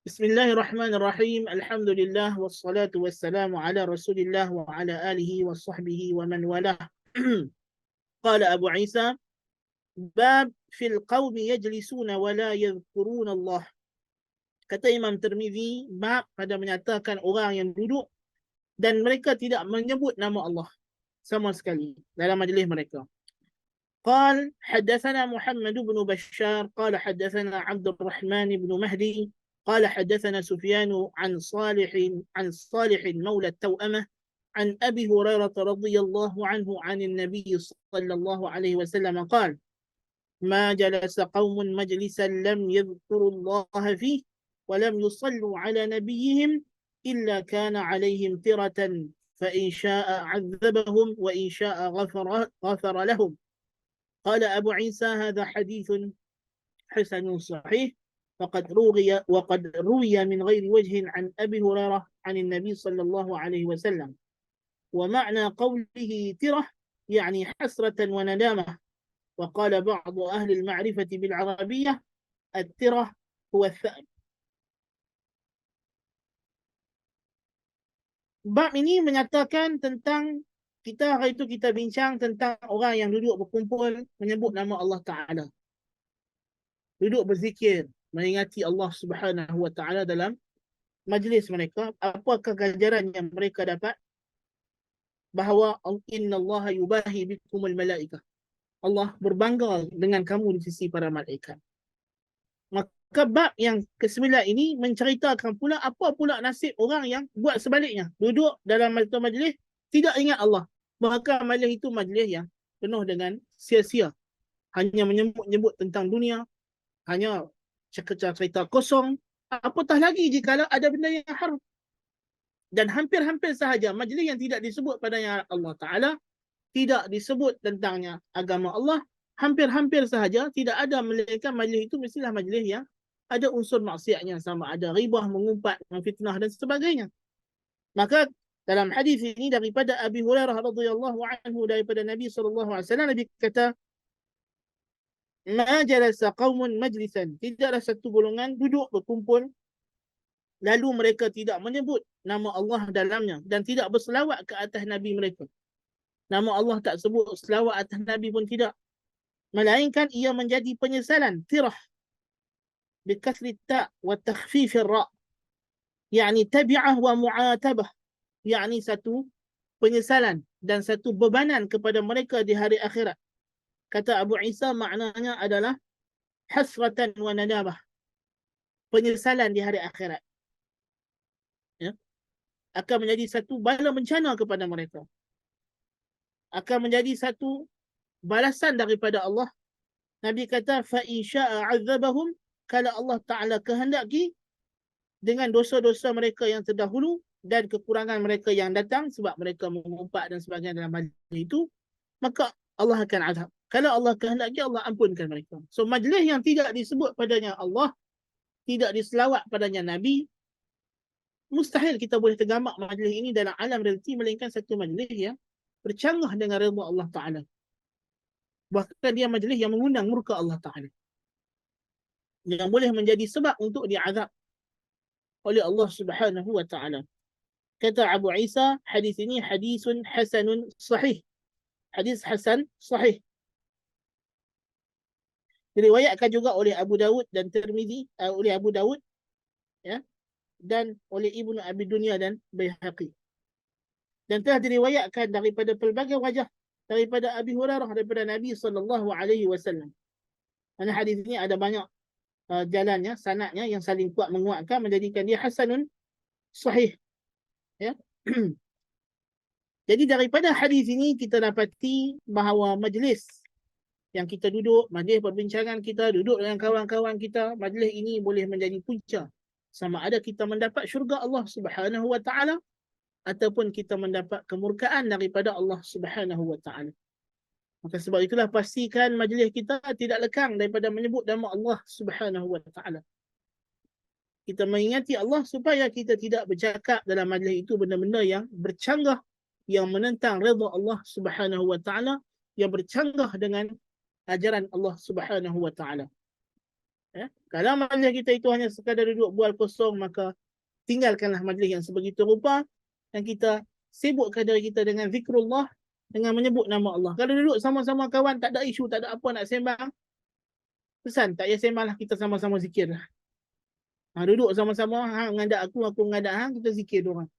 Bismillahirrahmanirrahim. Alhamdulillah wassalatu wassalamu ala Rasulillah wa ala alihi wa sahbihi wa man walah. Qala Abu Isa, bab fil qawmi yajlisuna wa la yadhkuruna Allah. Kata Imam Tirmizi, bab pada menyatakan orang yang duduk dan mereka tidak menyebut nama Allah sama sekali dalam majlis mereka. قال حدثنا محمد بن بشار قال حدثنا عبد الرحمن بن مهدي قال حدثنا سفيان عن صالح مولى التوأمة عن أبي هريرة رضي الله عنه عن النبي صلى الله عليه وسلم قال ما جلس قوم مجلسا لم يذكروا الله فيه ولم يصلوا على نبيهم إلا كان عليهم ترة فإن شاء عذبهم وإن شاء غفر لهم. قال أبو عيسى هذا حديث حسن صحيح وقد روي من غير وجه عن أبي هريرة عن النبي صلى الله عليه وسلم. ومعنى قوله ترة يعني حسرة وندامة. وقال بعض أهل المعرفة بالعربية الترة هو الثأر. Bab ini menyatakan tentang hari itu kita bincang tentang orang yang duduk berkumpul menyebut nama Allah Ta'ala. Duduk berzikir, mengingati Allah Subhanahu Wa Ta'ala dalam majlis mereka. Apakah ganjaran yang mereka dapat? Bahawa Inna Allah yubahi bikumul malaikah. Allah berbangga dengan kamu di sisi para malaikat. Maka bab yang ke-9 ini menceritakan pula apa pula nasib orang yang buat sebaliknya. Duduk dalam majlis tidak ingat Allah. Maka majlis itu majlis yang penuh dengan sia-sia. Hanya menyebut tentang dunia. Hanya cerita kosong. Apatah lagi jika ada benda yang haram. Dan hampir-hampir sahaja majlis yang tidak disebut padanya Allah Ta'ala, tidak disebut tentangnya agama Allah, hampir-hampir sahaja tidak ada, melainkan majlis itu mestilah majlis yang ada unsur maksiatnya, sama ada ribah, mengumpat, memfitnah dan sebagainya. Maka dalam hadis ini daripada Abi Hurairah radhiyallahu anhu, daripada Nabi SAW, Nabi kata, ma jalasa qaumun majlisan, tidaklah satu golongan duduk berkumpul lalu mereka tidak menyebut nama Allah dalamnya dan tidak berselawat ke atas Nabi mereka. Nama Allah tak sebut, selawat atas Nabi pun tidak. Melainkan ia menjadi penyesalan, tirah, bikasri ta' wa takhfifir ra'. Yani tabi'ah wa mu'atabah. Yani satu penyesalan dan satu bebanan kepada mereka di hari akhirat. Kata Abu Isa, maknanya adalah hasratan wa nadamah. Penyesalan di hari akhirat. Ya? Akan menjadi satu bala bencana kepada mereka. Akan menjadi satu balasan daripada Allah. Nabi kata, fa in syaa 'adzabahum, kalau Allah Ta'ala kehendaki dengan dosa-dosa mereka yang terdahulu dan kekurangan mereka yang datang sebab mereka mengumpat dan sebagainya dalam majlis itu, maka Allah akan azab. Kalau Allah kehendaki, Allah ampunkan mereka. So majlis yang tidak disebut padanya Allah, tidak diselawat padanya Nabi, mustahil kita boleh tergamak majlis ini dalam alam realiti, melainkan satu majlis yang bercanggah dengan redha Allah Ta'ala. Bahkan dia majlis yang mengundang murka Allah Ta'ala, yang boleh menjadi sebab untuk diazab oleh Allah Subhanahu Wa Ta'ala. Kata Abu Isa, hadis ini hadisun hasanun sahih. Hadis hasan sahih. Diriwayatkan juga oleh Abu Dawud dan Tirmizi, oleh Abu Dawud, ya, dan oleh Ibnu Abi Dunya dan Baihaqi. Dan telah diriwayatkan daripada pelbagai wajah daripada Abi Hurairah, daripada Nabi SAW. Karena hadis ini ada banyak jalannya, sanadnya yang saling kuat menguatkan, menjadikan dia hasanun sahih. Ya. Jadi daripada hadis ini kita dapati bahawa majlis yang kita duduk, majlis perbincangan kita, duduk dengan kawan-kawan kita, majlis ini boleh menjadi punca sama ada kita mendapat syurga Allah Subhanahu Wa Ta'ala ataupun kita mendapat kemurkaan daripada Allah Subhanahu Wa Ta'ala. Maka sebab itulah pastikan majlis kita tidak lekang daripada menyebut nama Allah Subhanahu Wa Ta'ala. Kita mengingati Allah supaya kita tidak bercakap dalam majlis itu benda-benda yang bercanggah, yang menentang redha Allah Subhanahu Wa Ta'ala, yang bercanggah dengan ajaran Allah Subhanahu Wa Ta'ala. Ya. Kalau majlis kita itu hanya sekadar duduk bual kosong, maka tinggalkanlah majlis yang sebegitu rupa dan kita sibukkan diri kita dengan zikrullah, dengan menyebut nama Allah. Kalau duduk sama-sama kawan, tak ada isu, tak ada apa nak sembang, pesan tak payah sembang lah, kita sama-sama zikir lah. Duduk sama-sama, ngadak aku ngadak hang, kita zikir diorang.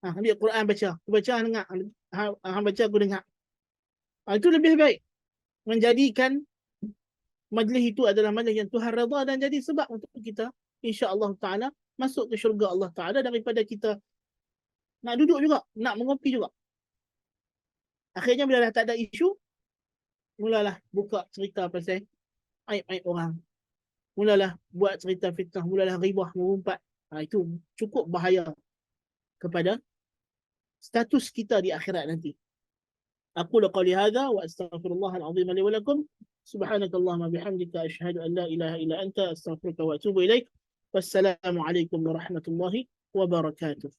Ambil Quran baca, aku baca dengar, hang baca aku dengar. Itu lebih baik menjadikan majlis itu adalah majlis yang Tuhan redha dan jadi sebab untuk kita insya-Allah taala masuk ke syurga Allah taala, daripada kita nak duduk juga, nak mengopi juga. Akhirnya bila dah tak ada isu, mulalah buka cerita pasal aib-aib orang. Mulalah buat cerita fitnah, mulalah ribah mengumpat. Itu cukup bahaya kepada status kita di akhirat nanti. أقول قولي هذا وأستغفر الله العظيم لي ولكم. سبحانك اللهم وبحمدك أشهد أن لا إله إلا أنت أستغفرك وأتوب إليك. والسلام عليكم ورحمة الله وبركاته.